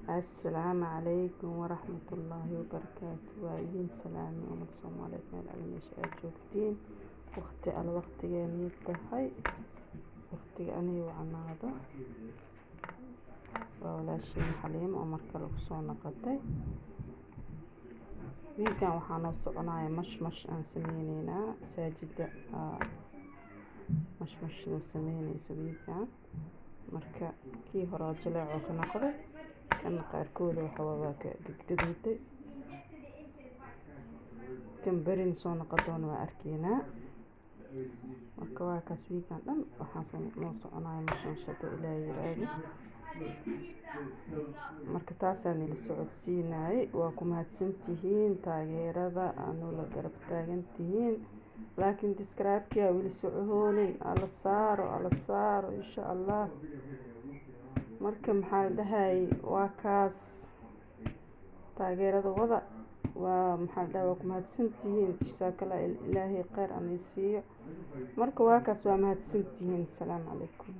السلام عليكم ورحمة الله وبركاته. وإذن سلامي ومن صوماليت من العلميش أجوبتين الوقت جميل تهي وقت أني وعنا هذا ولا شيء حليم ومرك الغصون قدي ويكان وحنا وصعناي مش أنسمينينا ساجد مش نسميني سبيكا marka kii hore jilaac oo ka noqday kan qaarkood waxa waa ka gadgadutay kan barin soo noqodoon waa arkiina marka waa ka swiikan dhan waxaan soo soconay mashan shado ilaahay raadi marka taasaan ila socodsiinay waa ku mahadsantihiin taageerada aanu la garab taagantihiin laakiin describe-ka wili socohoonin ala saaro insha Allah marka maxaa dhahay waa kaas taageerada wada waa maxaa dhahay waa ku mahadsantihiin jazakallahu ilaahay khayr aan siiyo marka waa kaas waa mahadsantihiin. Assalaamu calaykum.